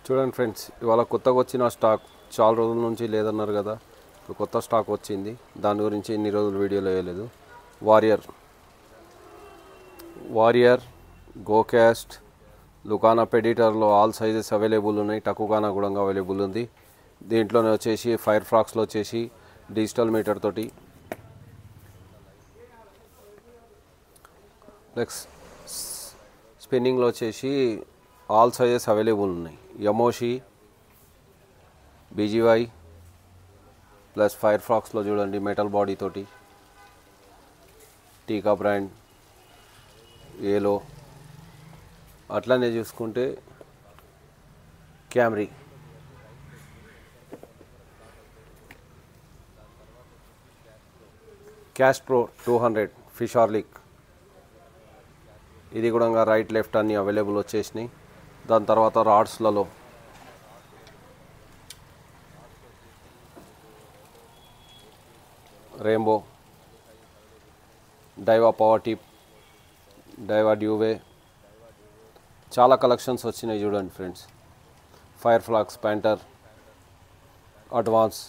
చూడండి ఫ్రెండ్స్, ఇవాళ కొత్తగా వచ్చిన స్టాక్ చాలా రోజుల నుంచి లేదన్నారు కదా. ఇప్పుడు కొత్త స్టాక్ వచ్చింది. దాని గురించి ఇన్ని రోజులు వీడియోలో వేయలేదు. వారియర్ గోకాస్ట్ లుకానా పెడిటర్లో ఆల్ సైజెస్ అవైలబుల్ ఉన్నాయి. టకుగానా కూడా అవైలబుల్ ఉంది. దీంట్లోనే వచ్చేసి ఫైర్ ఫ్రాక్స్లో వచ్చేసి డిజిటల్ మీటర్ తోటి, నెక్స్ట్ స్పిన్నింగ్లో వచ్చేసి ఆల్ సైజెస్ అవైలబుల్ ఉన్నాయి. యమోషి, బీజీవై ప్లస్ ఫైర్ ఫ్రాక్స్లో చూడండి మెటల్ బాడీ తోటి, టీకా బ్రాండ్, ఏలో. అట్లనే చూసుకుంటే క్యామ్రీ, క్యాస్ట్రో 200 ఫిష్ ఆర్లిక్, ఇది కూడా రైట్ లెఫ్ట్ అన్నీ అవైలబుల్ వచ్చేసినాయి. దాని తర్వాత రాడ్స్లలో rainbow, Daiwa power tip, Daiwa డ్యూవే, చాలా కలెక్షన్స్ వచ్చినాయి చూడండి friends. Fire flax, panther, advance,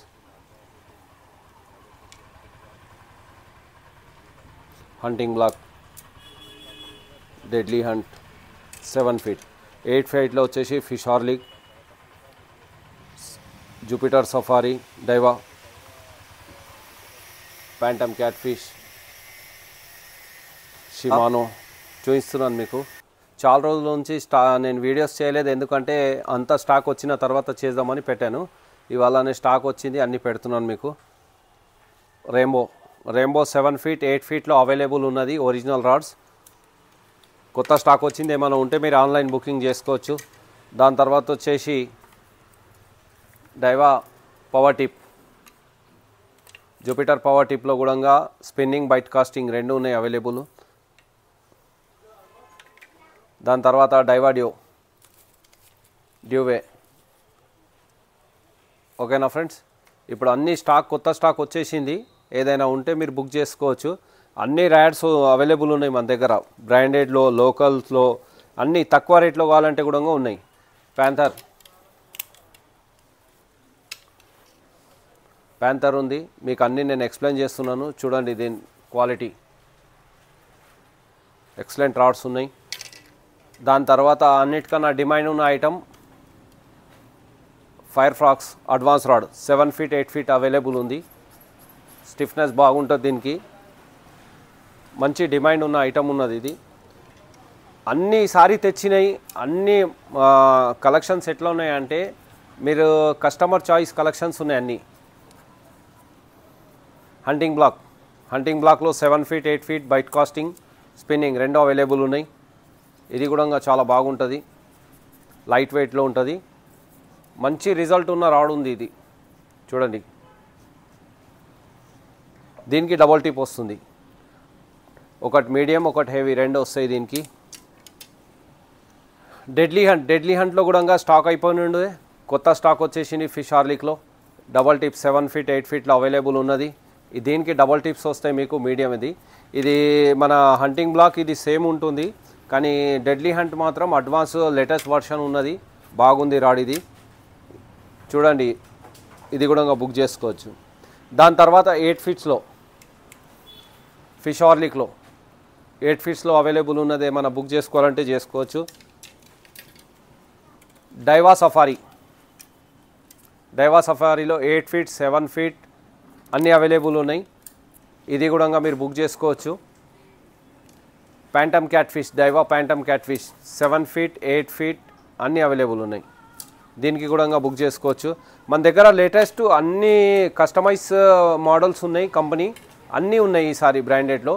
hunting black, deadly hunt 7 feet. 8 feetలో వచ్చేసి ఫిష్ ఆర్లిక్, Jupiter safari, Daiwa, phantom catfish, Shimano చూపిస్తున్నాను మీకు. చాలా రోజుల నుంచి నేను వీడియోస్ చేయలేదు, ఎందుకంటే అంత స్టాక్ వచ్చిన తర్వాత చేద్దామని పెట్టాను. ఇవాళనే స్టాక్ వచ్చింది, అన్నీ పెడుతున్నాను మీకు. రెయిన్బో 7 feet, 8 feetలో అవైలబుల్ ఉన్నది. ఒరిజినల్ రాడ్స్ కొత్త స్టాక్ వచ్చింది. ఏమైనా ఉంటే మీరు ఆన్లైన్ బుకింగ్ చేసుకోవచ్చు. దాని తర్వాత వచ్చేసి Daiwa power tip, Jupiter power టిప్లో కూడా స్పిన్నింగ్, బైట్ కాస్టింగ్ రెండు ఉన్నాయి అవైలబుల్. దాని తర్వాత డైవా డ్యూవే. ఓకేనా ఫ్రెండ్స్, ఇప్పుడు అన్ని స్టాక్ కొత్త స్టాక్ వచ్చేసింది. ఏదైనా ఉంటే మీరు బుక్ చేసుకోవచ్చు. అన్ని ర్యాడ్స్ అవైలబుల్ ఉన్నాయి మన దగ్గర. బ్రాండెడ్లో, లోకల్స్లో అన్నీ తక్కువ రేట్లో కావాలంటే కూడా ఉన్నాయి. ప్యాంథర్ ఉంది. మీకు అన్నీ నేను ఎక్స్ప్లెయిన్ చేస్తున్నాను చూడండి. దీని క్వాలిటీ ఎక్సలెంట్ రాడ్స్ ఉన్నాయి. దాని తర్వాత అన్నిటికన్నా డిమాండ్ ఉన్న item fire frocks advance rod 7 feet, 8 feet available ఉంది. స్టిఫ్నెస్ బాగుంటుంది దీనికి. మంచి డిమాండ్ ఉన్న ఐటమ్ ఉన్నది ఇది. అన్నీ సారీ తెచ్చినాయి. అన్ని కలెక్షన్స్ ఎట్లా ఉన్నాయంటే మీరు కస్టమర్ చాయిస్ కలెక్షన్స్ ఉన్నాయి అన్నీ. హంటింగ్ బ్లాక్లో 7 feet, 8 feet bait casting, spinning రెండు అవైలబుల్ ఉన్నాయి. ఇది కూడా చాలా బాగుంటుంది. లైట్ వెయిట్లో ఉంటుంది. మంచి రిజల్ట్ ఉన్న రాడ్ ఉంది ఇది చూడండి. దీనికి డబల్ టిప్ వస్తుంది. ఒకటి మీడియం, ఒకటి హెవీ, రెండు వస్తాయి దీనికి. డెడ్లీ హంట్లో కూడా స్టాక్ అయిపోయి ఉండే, కొత్త స్టాక్ వచ్చేసింది ఫిష్ ఆర్లిక్లో. డబల్ టిప్ 7 feet, 8 feetలో అవైలబుల్ ఉన్నది. దీనికి డబల్ టిప్స్ వస్తాయి మీకు. మీడియం ఇది మన హంటింగ్ బ్లాక్ ఇది సేమ్ ఉంటుంది, కానీ డెడ్లీ హంట్ మాత్రం అడ్వాన్స్ లేటెస్ట్ వర్షన్ ఉన్నది. బాగుంది రాడ్ ఇది చూడండి. ఇది కూడా బుక్ చేసుకోవచ్చు. దాని తర్వాత 8 feetsలో ఫిష్ ఆర్లిక్లో 8 feetsలో అవైలబుల్ ఉన్నది. ఏమైనా బుక్ చేసుకోవాలంటే చేసుకోవచ్చు. డైవా సఫారీలో 8 feet, 7 feet అన్నీ అవైలబుల్ ఉన్నాయి. ఇది కూడా మీరు బుక్ చేసుకోవచ్చు. Phantom cat fish, డైవా phantom cat fish 7 feet, 8 feet అన్నీ అవైలబుల్ ఉన్నాయి. దీనికి కూడా బుక్ చేసుకోవచ్చు. మన దగ్గర లేటెస్ట్ అన్ని కస్టమైజ్ మోడల్స్ ఉన్నాయి. కంపెనీ అన్నీ ఉన్నాయి ఈసారి బ్రాండెడ్లో.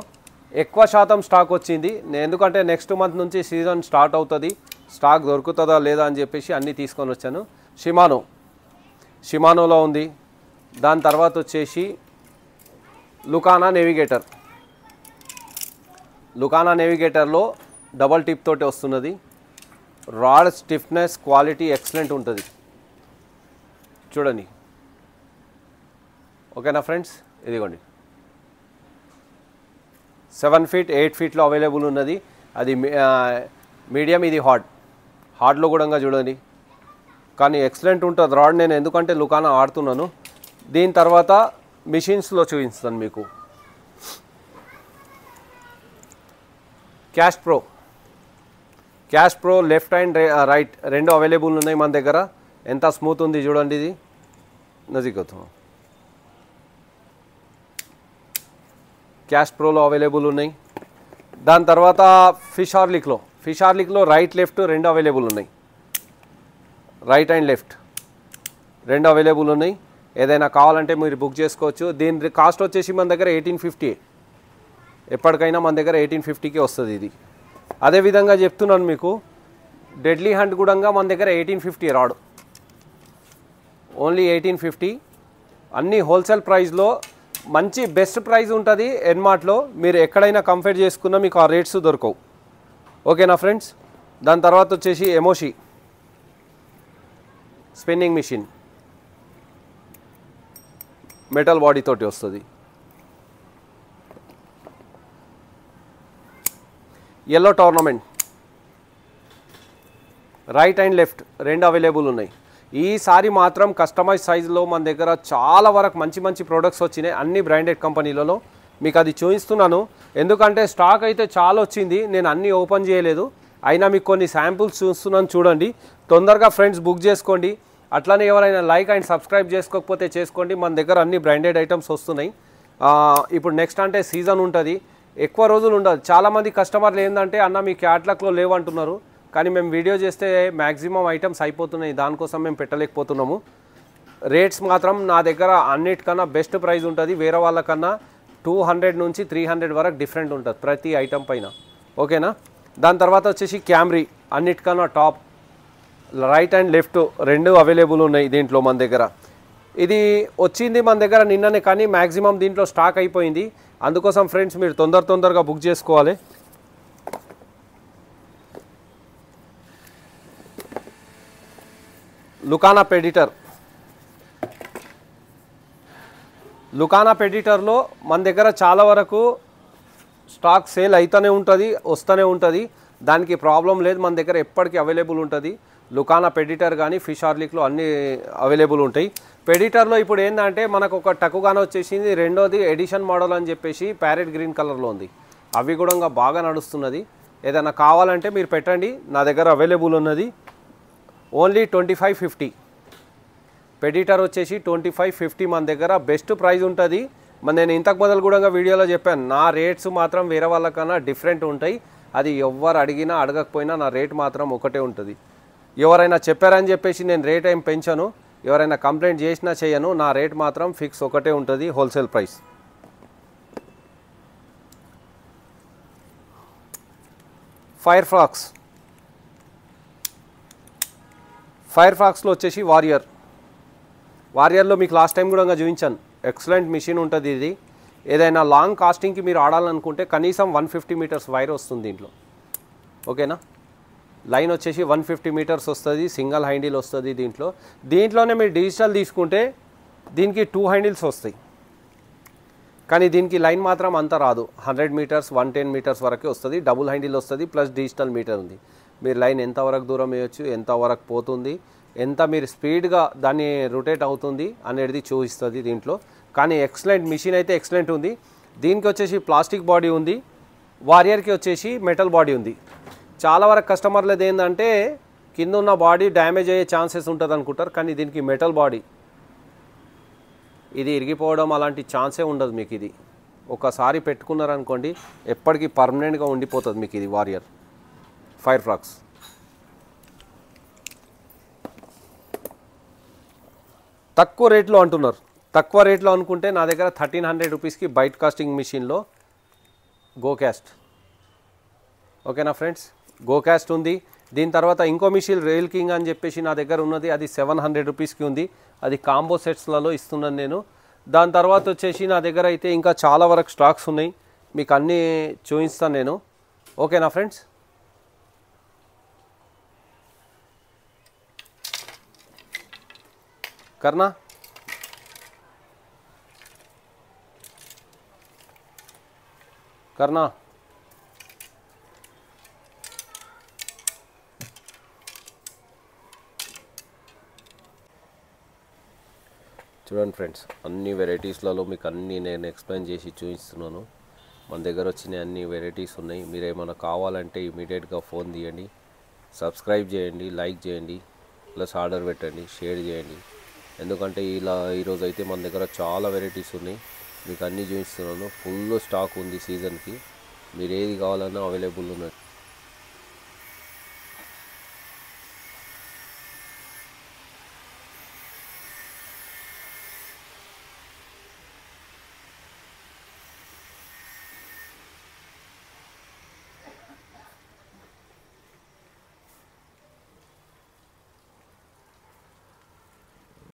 ఎక్కువ శాతం స్టాక్ వచ్చింది, ఎందుకంటే నెక్స్ట్ మంత్ నుంచి సీజన్ స్టార్ట్ అవుతుంది. స్టాక్ దొరుకుతుందా లేదా అని చెప్పేసి అన్నీ తీసుకొని వచ్చాను. షిమానోలో ఉంది. దాని తర్వాత వచ్చేసి లుకానా నేవిగేటర్లో డబల్ టిప్ తోటి వస్తున్నది. రాడ్ స్టిఫ్నెస్, క్వాలిటీ ఎక్సలెంట్ ఉంటుంది చూడండి. ఓకేనా ఫ్రెండ్స్, ఇదిగోండి 7 feet, 8 feetలో అవైలబుల్ ఉన్నది. అది మీడియం, ఇది హార్డ్లో కూడా చూడండి. కానీ ఎక్సలెంట్ ఉంటుంది రాడ్. నేను ఎందుకంటే లుకానా ఆడుతున్నాను. దీని తర్వాత మిషన్స్లో చూపిస్తాను మీకు. Cash pro left and right రెండు అవైలబుల్ ఉన్నాయి మన దగ్గర. ఎంత స్మూత్ ఉంది చూడండి. ఇది నజీకొద్దాం. క్యాష్ ప్రోలో అవైలబుల్ ఉన్నాయి. దాని తర్వాత ఫిష్ హార్లిక్లో రైట్ లెఫ్ట్ రెండు అవైలబుల్ ఉన్నాయి. రైట్ అండ్ లెఫ్ట్ రెండు అవైలబుల్ ఉన్నాయి. ఏదైనా కావాలంటే మీరు బుక్ చేసుకోవచ్చు. దీని కాస్ట్ వచ్చేసి మన దగ్గర 1850. ఎప్పటికైనా మన దగ్గర 1850కి వస్తుంది ఇది. అదేవిధంగా చెప్తున్నాను మీకు, డెడ్లీ హంట్ కూడా మన దగ్గర 1850 రాడ్, ఓన్లీ 1850. అన్ని హోల్సేల్ ప్రైస్లో మంచి బెస్ట్ ప్రైస్ ఉంటుంది ఎన్మార్ట్లో. మీరు ఎక్కడైనా కంపేర్ చేసుకున్నా మీకు ఆ రేట్స్ దొరకవు. ఓకేనా ఫ్రెండ్స్. దాని తర్వాత వచ్చేసి ఎమోషి స్పిన్నింగ్ మిషన్, మెటల్ బాడీ తోటి వస్తుంది. Yellow tournament right and left రెండు అవైలబుల్ ఉన్నాయి. ఈసారి మాత్రం కస్టమైజ్ సైజులో మన దగ్గర చాలా వరకు మంచి మంచి ప్రోడక్ట్స్ వచ్చినాయి అన్ని బ్రాండెడ్ కంపెనీలలో. మీకు అది చూపిస్తున్నాను ఎందుకంటే స్టాక్ అయితే చాలా వచ్చింది. నేను అన్నీ ఓపెన్ చేయలేదు, అయినా మీకు కొన్ని శాంపుల్స్ చూస్తున్నాను. చూడండి, తొందరగా ఫ్రెండ్స్ బుక్ చేసుకోండి. అట్లానే ఎవరైనా లైక్ అండ్ సబ్స్క్రైబ్ చేసుకోకపోతే చేసుకోండి. మన దగ్గర అన్ని బ్రాండెడ్ ఐటమ్స్ వస్తున్నాయి. ఇప్పుడు నెక్స్ట్ అంటే సీజన్ ఉంటుంది, ఎక్కువ రోజులు ఉండదు. చాలామంది కస్టమర్లు ఏంటంటే అన్న మీ క్యాట్లాగ్లో లేవంటున్నారు, కానీ మేము వీడియో చేస్తే మ్యాక్సిమం ఐటమ్స్ అయిపోతున్నాయి, దానికోసం మేము పెట్టలేకపోతున్నాము. రేట్స్ మాత్రం నా దగ్గర అన్నిటికన్నా బెస్ట్ ప్రైస్ ఉంటుంది. వేరే వాళ్ళకన్నా 200 నుంచి 300 వరకు డిఫరెంట్ ఉంటుంది ప్రతి ఐటమ్ పైన. ఓకేనా. దాని తర్వాత వచ్చేసి క్యామ్రీ అన్నిటికన్నా టాప్, రైట్ అండ్ లెఫ్ట్ రెండు అవైలబుల్ ఉన్నాయి దీంట్లో మన దగ్గర. ఇది వచ్చింది మన దగ్గర నిన్ననే, కానీ మ్యాక్సిమం దీంట్లో స్టాక్ అయిపోయింది. అందుకోసం ఫ్రెండ్స్ మీరు తొందరగా బుక్ చేసుకోవాలి. లుకానా పెడిటర్లో మన దగ్గర చాలా వరకు స్టాక్ సేల్ అవుతూనే ఉంటుంది, వస్తూనే ఉంటుంది. దానికి ప్రాబ్లం లేదు, మన దగ్గర ఎప్పటికీ అవైలబుల్ ఉంటుంది. లుకానా పెడిటర్ కానీ ఫిష్ హార్లిక్లో అన్నీ అవైలబుల్ ఉంటాయి. పెడిటర్లో ఇప్పుడు ఏంటంటే మనకు ఒక టకుగానే వచ్చేసింది. రెండోది ఎడిషన్ మోడల్ అని చెప్పేసి ప్యారెట్ గ్రీన్ కలర్లో ఉంది, అవి కూడా బాగా నడుస్తున్నది. ఏదైనా కావాలంటే మీరు పెట్టండి, నా దగ్గర అవైలబుల్ ఉన్నది. ఓన్లీ 2550. పెడిటర్ వచ్చేసి 2550 మన దగ్గర బెస్ట్ ప్రైస్ ఉంటుంది. నేను ఇంతకు మొదలు కూడా వీడియోలో చెప్పాను, నా రేట్స్ మాత్రం వేరే వాళ్ళకన్నా డిఫరెంట్ ఉంటాయి. అది ఎవరు అడిగినా అడగకపోయినా నా రేట్ మాత్రం ఒకటే ఉంటుంది. ఎవరైనా చెప్పారని చెప్పేసి నేను రేట్ ఏం పెంచాను, ఎవరైనా కంప్లైంట్ చేసినా చేయను, నా రేట్ మాత్రం ఫిక్స్ ఒకటే ఉంటుంది, హోల్సేల్ ప్రైస్. ఫైర్ ఫాక్స్లో వచ్చేసి వారియర్లో మీకు లాస్ట్ టైం కూడా చూపించాను. ఎక్సలెంట్ మిషన్ ఉంటుంది ఇది. ఏదైనా లాంగ్ కాస్టింగ్కి మీరు ఆడాలనుకుంటే కనీసం 150 మీటర్స్ వైర్ వస్తుంది దీంట్లో. ఓకేనా. లైన్ వచ్చేసి 150 మీటర్స్ వస్తుంది, సింగిల్ హ్యాండిల్ వస్తుంది దీంట్లోనే మీరు డిజిటల్ తీసుకుంటే దీనికి 2 హ్యాండిల్స్ వస్తాయి, కానీ దీనికి లైన్ మాత్రం అంత రాదు. 100 మీటర్స్ 110 మీటర్స్ వరకే వస్తుంది. డబుల్ హ్యాండిల్ వస్తుంది, ప్లస్ డిజిటల్ మీటర్ ఉంది. మీరు లైన్ ఎంతవరకు దూరం వేయచ్చు, ఎంతవరకు పోతుంది, ఎంత మీరు స్పీడ్గా దాన్ని రొటేట్ అవుతుంది అనేది చూపిస్తుంది దీంట్లో. కానీ ఎక్సలెంట్ మిషన్ అయితే ఎక్సలెంట్ ఉంది. దీనికి వచ్చేసి ప్లాస్టిక్ బాడీ ఉంది, వారియర్కి వచ్చేసి మెటల్ బాడీ ఉంది. చాలా వరకు కస్టమర్లది ఏంటంటే కింద ఉన్న బాడీ డ్యామేజ్ అయ్యే ఛాన్సెస్ ఉంటుంది అనుకుంటారు, కానీ దీనికి మెటల్ బాడీ, ఇది ఇరిగిపోవడం అలాంటి ఛాన్సే ఉండదు మీకు. ఇది ఒకసారి పెట్టుకున్నారనుకోండి ఎప్పటికీ పర్మనెంట్గా ఉండిపోతుంది మీకు ఇది వారియర్ ఫైర్ ఫ్రాక్స్. తక్కువ రేట్లో అంటున్నారు, తక్కువ రేట్లో అనుకుంటే నా దగ్గర 1300 రూపీస్కి బైట్ కాస్టింగ్ మిషన్లో గోకాస్ట్. ఓకేనా ఫ్రెండ్స్, గోకాస్ట్ ఉంది. దీని తర్వాత ఇంకో మిషన్ రైల్ కింగ్ అని చెప్పేసి నా దగ్గర ఉన్నది, అది 700 రూపీస్కి ఉంది. అది కాంబో సెట్స్లలో ఇస్తున్నాను నేను. దాని తర్వాత వచ్చేసి నా దగ్గర అయితే ఇంకా చాలా వరకు స్టాక్స్ ఉన్నాయి, మీకు అన్నీ చూపిస్తాను నేను. ఓకేనా ఫ్రెండ్స్. करना करना చూడండి ఫ్రెండ్స్, అన్ని వెరైటీస్లలో మీకు అన్నీ నేను ఎక్స్ప్లెయిన్ చేసి చూపిస్తున్నాను. మన దగ్గర వచ్చిన అన్ని వెరైటీస్ ఉన్నాయి. మీరు ఏమైనా కావాలంటే ఇమీడియట్గా ఫోన్ తీయండి, సబ్స్క్రైబ్ చేయండి, లైక్ చేయండి, ప్లస్ ఆర్డర్ పెట్టండి, షేర్ చేయండి. ఎందుకంటే ఈరోజు అయితే మన దగ్గర చాలా వెరైటీస్ ఉన్నాయి. మీకు అన్నీ చూపిస్తున్నాను. ఫుల్ స్టాక్ ఉంది సీజన్కి. మీరు ఏది కావాలన్నా అవైలబుల్ ఉన్నది.